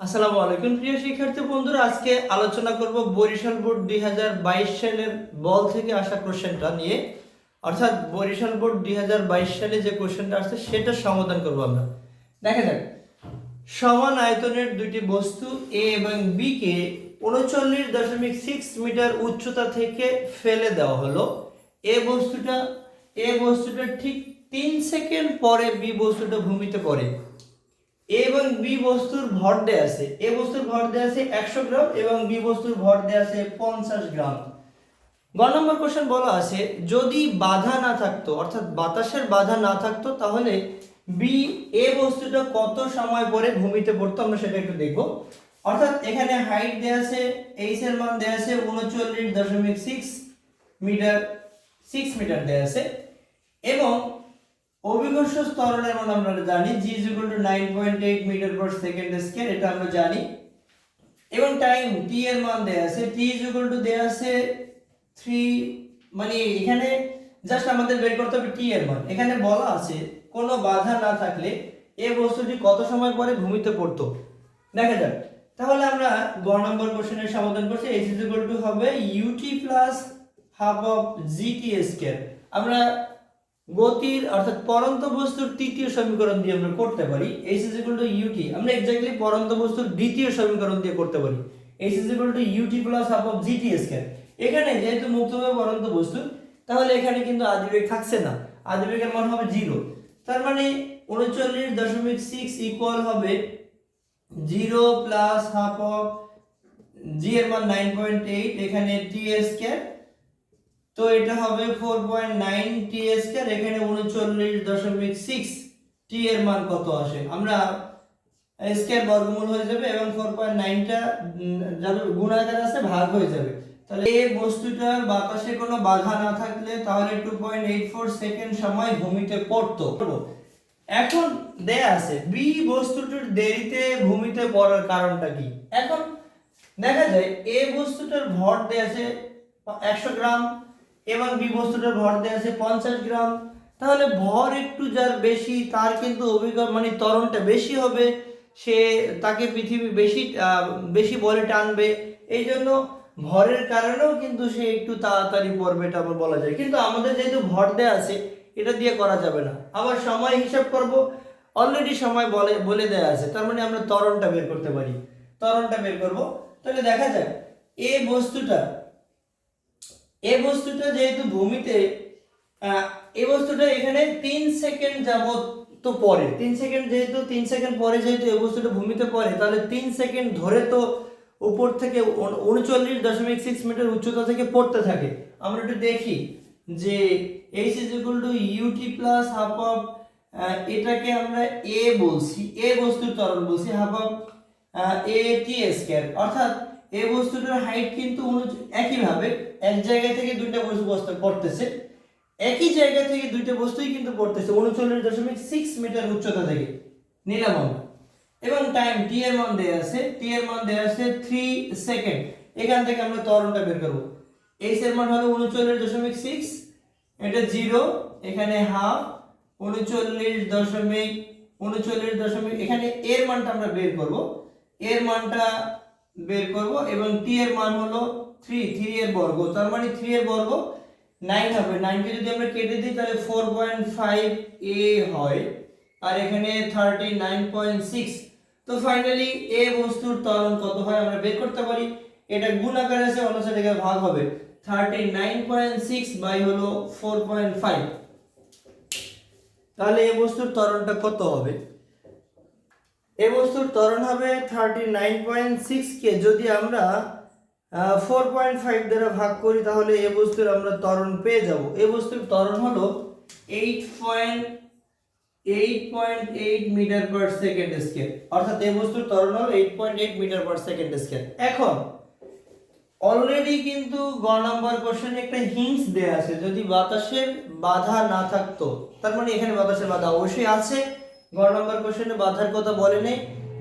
আসসালামু আলাইকুম প্রিয় শিক্ষার্থী বন্ধুরা, আজকে আলোচনা করব বরিশাল বোর্ড 2022 সালের বল থেকে আসা কোশ্চেনটা নিয়ে। অর্থাৎ বরিশাল বোর্ড 2022 সালে যে কোশ্চেনটা আসছে সেটা সমাধান করব আমরা। দেখা যাক, সমান আয়তনের দুটি বস্তু এ এবং বি কে 39.6 মিটার উচ্চতা থেকে ফেলে দেওয়া হলো। এ বস্তুটা ঠিক 3 সেকেন্ড পরে বি বস্তুটা ভূমিতে পড়ে। এ এবং বি বস্তুর ভর দেয়া আছে, এ বস্তুর ভর দেয়া আছে 100 গ্রাম এবং বি বস্তুর ভর দেয়া আছে 50 গ্রাম। গ নম্বর কোশ্চেন বলা আছে, যদি বাধা না থাকতো অর্থাৎ বাতাসের বাধা না থাকতো তাহলে বি এ বস্তুটা কত সময় পরে ভূমিতে পড়তো, আমরা সেটা একটু দেখব। অর্থাৎ এখানে হাইট দেয়া আছে, এইচ এর মান দেয়া আছে 39.6 মিটার, 6 মিটার দেয়া আছে এবং অভিকর্ষ ত্বরণের মান আমরা জানি g = 9.8 metre per second square, এটা আমরা জানি। এবং টাইম t এর মান দেয়া আছে, t = দেয়া আছে 3, মানে এখানে জাস্ট আমাদের বের করতে হবে t এর মান। এখানে বলা আছে কোনো বাধা না থাকলে এই বস্তুটি কত সময় পরে ভূমিতে পড়তো। দেখা যাক, তাহলে আমরা গ নম্বর কোশ্চেনের সমাধান করছি। h = হবে ut plus half of gt square. আমরা গতির অর্থাৎ পরন্ত বস্তুর তৃতীয় সমীকরণ দিয়ে আমরা করতে পারি h = ut। আমরা এক্স্যাক্টলি পরন্ত বস্তুর দ্বিতীয় সমীকরণ দিয়ে করতে পারি h = ut plus half of gt square. এখানে যেহেতু মুক্তভাবে পরন্ত বস্তু, তাহলে এখানে কিন্তু আদিবেগ থাকছে না, আদিবেগের মান হবে 0। তার মানে 39.6 ইকুয়াল হবে 0 প্লাস হাফ অফ g এর মান 9.8, এখানে t স্কয়ার, তো এটা হবে 4.9 t স্কয়ার। এখানে 39.6 t এর মান কত আসে, আমরা স্কয়ার বর্গমূল হয়ে যাবে এবং 4.9 টা যাবে গুণাকার আছে, ভাগ হয়ে যাবে। তাহলে এই বস্তুটার বাতাসে কোনো বাধা না থাকলে তাহলে 2.84 সেকেন্ড সময় ভূমিতে পড়তো। এখন দেয়া আছে বি বস্তুটির দেরিতে ভূমিতে পড়ার কারণটা কি। এখন দেখা যায় এ বস্তুটার ভর দেয়া আছে 100 গ্রাম এবং বি বস্তুটার ভর দেয়া আছে 50 গ্রাম। তাহলে ভর একটু যার বেশি তার কিন্তু মানে ত্বরণটা বেশি হবে, সে তাকে পৃথিবী বেশি বেশি বলে টানবে, এই জন্য ভরের কারণেও কিন্তু সে একটু তাড়াতাড়ি পড়বে, এটা আবার বলা যায়। কিন্তু আমাদের যেহেতু ভর দেয়া আছে, এটা দিয়ে করা যাবে না। আবার সময় হিসাব করব, অলরেডি সময় বলে দেয়া আছে, তার মানে আমরা ত্বরণটা বের করতে পারি, ত্বরণটা বের করব। তাহলে দেখা যাক এই বস্তুটা যেহেতু ভূমিতে, এই বস্তুটা এখানে 3 সেকেন্ড যাবত তো পরে 3 সেকেন্ড, যেহেতু 3 সেকেন্ড পরে যেহেতু এই বস্তুটা ভূমিতে পড়ে, তাহলে 3 সেকেন্ড ধরে তো উপর থেকে 39.6 মিটার উচ্চতা থেকে পড়তে থাকে। আমরা একটু দেখি যে h = ut plus half of, এটাকে আমরা a বলছি, a বস্তুর ত্বরণ বলছি, হাফ অফ at স্কয়ার। অর্থাৎ এই বস্তুটার হাইট কিন্তু একইভাবে এক জায়গা থেকে দুইটা বস্তু পড়তেছে, একই জায়গা থেকে দুইটা বস্তুই কিন্তু পড়তেছে 39.6 মিটার উচ্চতা থেকে নিলাম আমরা। এবং টাইম t এর মান দেয়া আছে, t এর মান দেয়া আছে 3 সেকেন্ড। এখান থেকে আমরা ত্বরণটা বের করব। h এর মান হলো 39.6, এটা 0, এখানে হাফ 39.39, এখানে এর মানটা আমরা বের করব, এর মানটা বের করব এবং t এর মান হলো 3 এর বর্গ, তার মানে 3 এর বর্গ 9 হবে। 9 কে যদি আমরা কেটে দিই তাহলে 4.5 a হয়, আর এখানে 39.6। তো ফাইনালি এ বস্তুর ত্বরণ কত হয় আমরা বের করতে পারি। এটা গুণ আকারে আছে, অন্য সাইডে ভাগ হবে, 39.6 বাই হলো 4.5। তাহলে এ বস্তুর ত্বরণটা কত হবে? এ বস্তুর ত্বরণ হবে 39.6 কে যদি আমরা 4.5 দ্বারা ভাগ করি তাহলে এ বস্তুর আমরা ত্বরণ পেয়ে যাব। এ বস্তুর ত্বরণ হলো 8.8 মিটার পার সেকেন্ড স্কয়ার। অর্থাৎ এই বস্তুর ত্বরণ হলো 8.8 মিটার পার সেকেন্ড স্কয়ার। এখন অলরেডি কিন্তু গ নাম্বার কোশ্চেনে একটা হিন্টস দেয়া আছে, যদি বাতাসের বাধা না থাকতো, তার মানে এখানে বাতাসের বাধা অবশ্যই আছে। গ নাম্বার কোশ্চেনে বাধার কথা বলে নেই,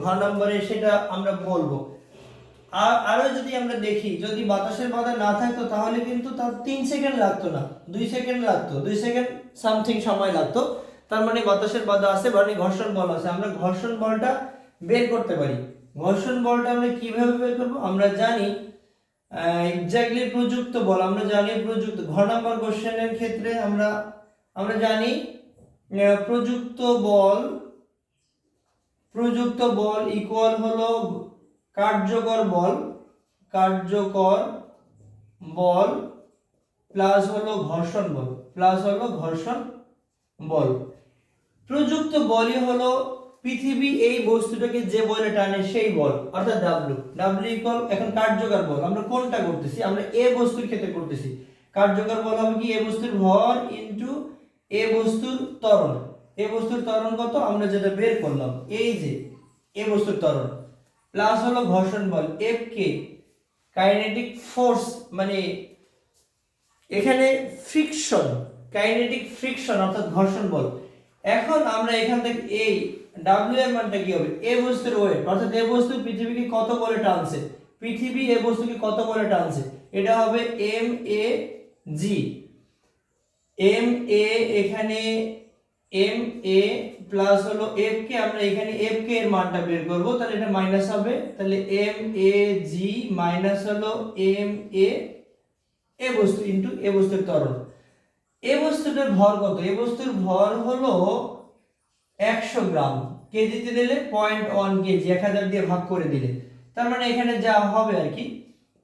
ঘ নম্বরে সেটা আমরা বলবো। আরো যদি আমরা দেখি, যদি বাতাসের বাধা না থাকতো তাহলে কিন্তু তার 3 সেকেন্ড লাগতো না, 2 সেকেন্ড লাগতো, 2 সেকেন্ড সামথিং সময় লাগতো। তার মানে বাতাসের বাধা আছে, মানে ঘর্ষণ বল আছে, আমরা ঘর্ষণ বলটা বের করতে পারি। ঘর্ষণ বলটা আমরা কিভাবে বের করব? আমরা জানি এক্স্যাক্টলি প্রযুক্ত বল, আমরা জানি প্রযুক্ত ঘ নাম্বার কোশ্চেনের ক্ষেত্রে আমরা জানি প্রযুক্ত বল ইকুয়াল হলো কার্যকর বল প্লাস হলো ঘর্ষণ বল। প্রযুক্ত বলই হলো পৃথিবী এই বস্তুটাকে যে বলে টানে সেই বল, অর্থাৎ ডাব্লিউ ইকুয়াল, এখন কার্যকর বল আমরা কোনটা করতেছি? আমরা এ বস্তুর ক্ষেত্রে করতেছি। কার্যকর বল হবে কি? এ বস্তুর ভর ইনটু এ বস্তুর ত্বরণ। এ বস্তুর ত্বরণ কত আমরা যেটা বের করলাম, এই যে এ বস্তুর ত্বরণ, প্লাস হলো ঘর্ষণ বল এফ কে, কাইনেটিক ফোর্স মানে এখানে ফ্রিকশন, কাইনেটিক ফ্রিকশন অর্থাৎ ঘর্ষণ বল। এখন আমরা এখান থেকে এই ডাব্লিউ এর মানটা কি হবে? এ বস্তুর ওয়েট, অর্থাৎ এ বস্তু পৃথিবীকে কত করে টানছে, পৃথিবী এ বস্তুকে কত করে টানছে, এটা হবে M A G. M A এখানে এম এ প্লাস হলো এফ কে, আমরা এখানে এফ কে এর মানটা বের করব, তাহলে এটা মাইনাস হবে, তাহলে এম এ জি মাইনাস হলো এম এ বস্তু ইনটু এ বস্তুর ত্বরণ। এ বস্তুটার ভর কত? এ বস্তুর ভর হলো 100 গ্রাম, কেজিতে দিলে 0.1 কেজি, 1000 দিয়ে ভাগ করে দিলে, তার মানে এখানে যা হবে আর কি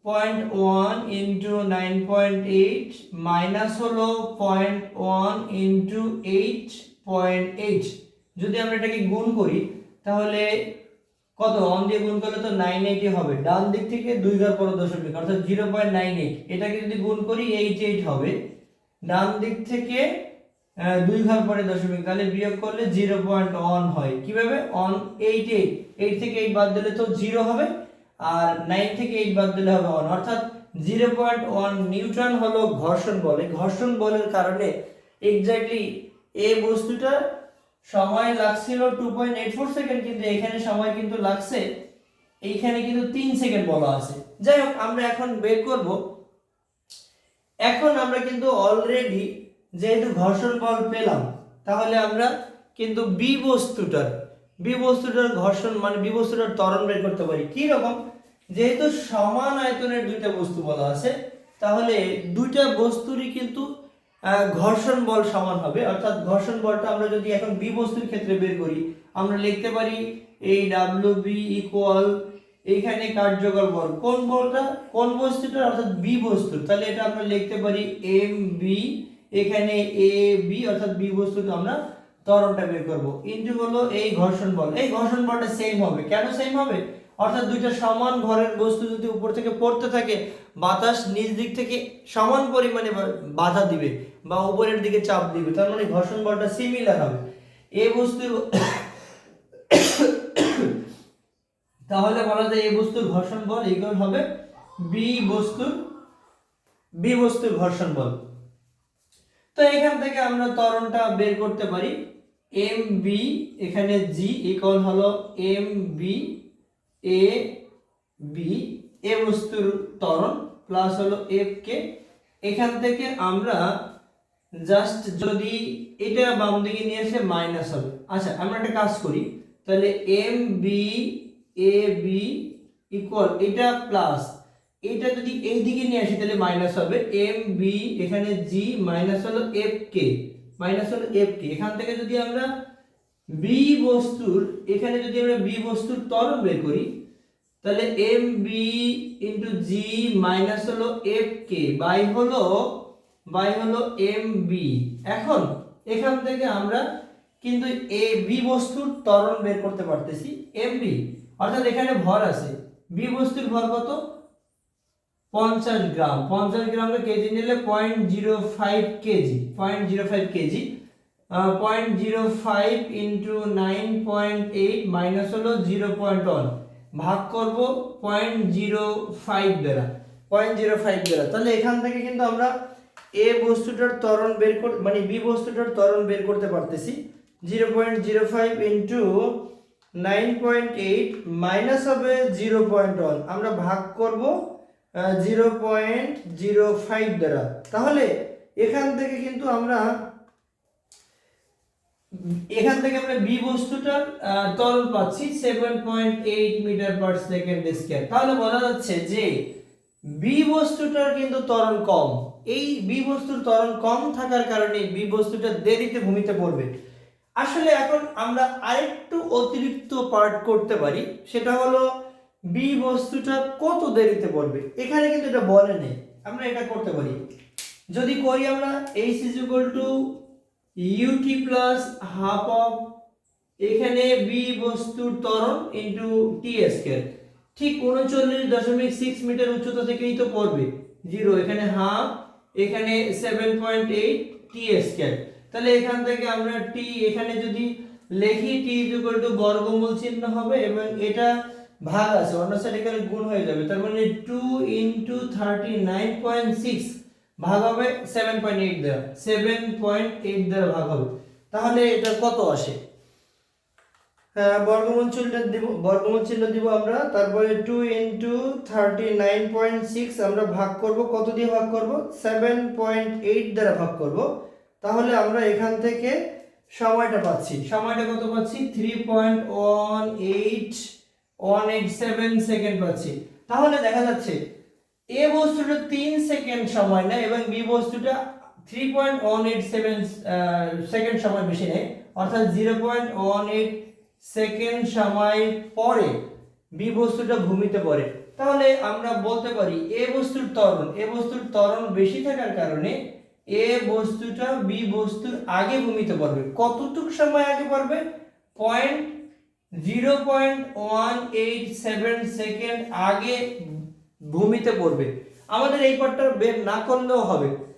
0.1 ইনটু 9.8 মাইনাস হলো 0.1 ইনটু 8.8। যদি আমরা এটাকে গুণ করি তাহলে কত? অন দিয়ে গুণ করলে তো 980 হবে, ডান দিক থেকে 2 ঘর পর দশমিক অর্থাৎ 0.98, এটাকে যদি গুণ করি 88 হবে, ডান দিক থেকে 2 ঘর পরে দশমিক, তাহলে বিয়োগ করলে 0.1 হয়। কিভাবে? অন 88, 8 থেকে 8 বাদ দিলে তো 0 হবে, আর 9 থেকে 8 বাদ দিলে হবে 1, অর্থাৎ 0.1 নিউটন হলো ঘর্ষণ বল। এই ঘর্ষণ বলের কারণে এক্স্যাক্টলি এই বস্তুটা সময় লাগছিল 2.84 সেকেন্ড, কিন্তু এখানে সময় কিন্তু লাগছে, এইখানে কিন্তু 3 সেকেন্ড বলা আছে। যাই হোক, আমরা এখন বের করব। এখন আমরা কিন্তু অলরেডি যেহেতু ঘর্ষণ বল পেলাম, তাহলে আমরা কিন্তু বি বস্তুটার ঘর্ষণ মানে বি বস্তুটার ত্বরণ বের করতে পারি। কি রকম? যেহেতু সমান আয়তনের দুইটা বস্তু বলা আছে, তাহলে দুইটা বস্তুরই কিন্তু ঘর্ষণ বল সমান হবে, অর্থাৎ ঘর্ষণ বলটা আমরা যদি এখন বি বস্তুর ক্ষেত্রে বের করি, আমরা লিখতে পারি এই ডাব্লিউ বি ইকুয়াল, এইখানে কার্যকর বল কোন বলটা, কোন বস্তুটা, অর্থাৎ বি বস্তুর, তাহলে এটা আমরা লিখতে পারি এম বি, এখানে এ বি অর্থাৎ বি বস্তুকে আমরা ত্বরণটা বের করব, ইনটু হলো এই ঘর্ষণ বল। এই ঘর্ষণ বলটা সেম হবে। কেন সেম হবে? অর্থাৎ দুইটা সমান ভরের বস্তু যদি উপর থেকে পড়তে থাকে, বাতাস নিচ দিক থেকে সমান পরিমাণে বাধা দিবে বা উপরের দিকে চাপ দিবে, তার মানে ঘর্ষণ বলটা সিমিলার হবে। এই বস্তুর তাহলে বলা যায় এই বস্তুর ঘর্ষণ বল ইকুয়াল হবে বি বস্তুর ঘর্ষণ বল। তো এখান থেকে আমরা ত্বরণটা বের করতে পারি, এম বি এখানে জি ইকুয়াল হলো এম বি এ বস্তুর ত্বরণ প্লাস হলো এফ কে। এখান থেকে আমরা জাস্ট যদি এটা বাম দিকে নিয়ে এসে মাইনাস হবে। আচ্ছা, আমরা একটা কাজ করি, তাহলে M B A B equal এটা প্লাস এটা যদি এই দিকে নিয়ে আসি তাহলে মাইনাস হবে, এম বি এখানে জি মাইনাস হলো এফ কে, এখান থেকে যদি আমরা বি বস্তুর ত্বরণ বের করি, তাহলে এম বি ইন্টু জি মাইনাস হলো এফ কে বাই হলো এম বি। এখন এখান থেকে আমরা কিন্তু এ বি বস্তুর ত্বরণ বের করতে পারতেছি, এম বি অর্থাৎ এখানে ভর আছে, বি বস্তুর ভর কত? 50 গ্রাম, 50 গ্রামকে কেজি নিলে 0.05 কেজি, 0.05 ইন্টু 9.8 মাইনাস হলো 0.1, ভাগ করব 0.05 দ্বারা, তাহলে এখান থেকে কিন্তু আমরা এ বস্তুটার ত্বরণ বের মানে বি বস্তুটার ত্বরণ বের করতে পারতেছি। 0.05 ইন্টু 9.8 মাইনাস হবে 0.1, আমরা ভাগ করব 0.05 দ্বারা। তাহলে এখান থেকে কিন্তু আমরা এখান থেকে আমরা বি বস্তুটার ত্বরণ পাচ্ছি 7.8 মিটার পার সেকেন্ড স্কয়ার। তাহলে বোঝা যাচ্ছে যে বি বস্তুটার কিন্তু ত্বরণ কম। এই বি বস্তুর ত্বরণ কম থাকার কারণে বি বস্তুটা দেরিতে ভূমিতে পড়বে। আসলে এখন আমরা আরেকটু অতিরিক্ত পার্ট করতে পারি, সেটা হলো বি বস্তুটা কত দেরিতে পড়বে। এখানে কিন্তু এটা বলে নেই, আমরা এটা করতে পারি। যদি করি আমরা h is equal to ut plus half of এখানে বি বস্তুর ত্বরণ ইনটু টি স্কয়ার, ঠিক 39.6 মিটার উচ্চতা থেকেই তো পড়বে, 0 এখানে হাফ এখানে 7.8 টি স্কয়ার। তাহলে এখান থেকে আমরা টি এখানে যদি লিখি টি ইজ ইকুয়াল টু বর্গমূল চিহ্ন হবে এবং এটা ভাগ আছে অন্য সাইডে এখানে গুণ হয়ে যাবে, তার মানে 2 ইনটু 39.6 ভাগ হবে 7.8 দ্বারা, 7.8 দ্বারা ভাগ হবে। তাহলে এটা কত আসে? বর্গমূল চিহ্ন দিব আমরা, তারপরে 2 ইনটু 39.6 আমরা ভাগ করব, কত দিয়ে ভাগ করব? 7.8 দ্বারা ভাগ করব। তাহলে আমরা এখান থেকে সময়টা পাচ্ছি, সময়টা কত পাচ্ছি? 3.18187 সেকেন্ড পাচ্ছি। তাহলে দেখা যাচ্ছে এ বস্তুটা 3 সেকেন্ড সময় নেয় এবং বি বস্তুটা 3.187 সেকেন্ড সময় বেশি নেয়, অর্থাৎ 0.18 সেকেন্ড সময় পরে বি বস্তুটা ভূমিতে পড়ে। তাহলে আমরা বলতে পারি এ বস্তুর ত্বরণ বেশি থাকার কারণে এ বস্তুটা বি বস্তুর আগে ভূমিতে পড়বে। কতটুক সময় আগে পড়বে? 0.187 সেকেন্ড আগে ভূমিতে পড়বে। আমাদের এই পার্টটা বের না করলেও হবে,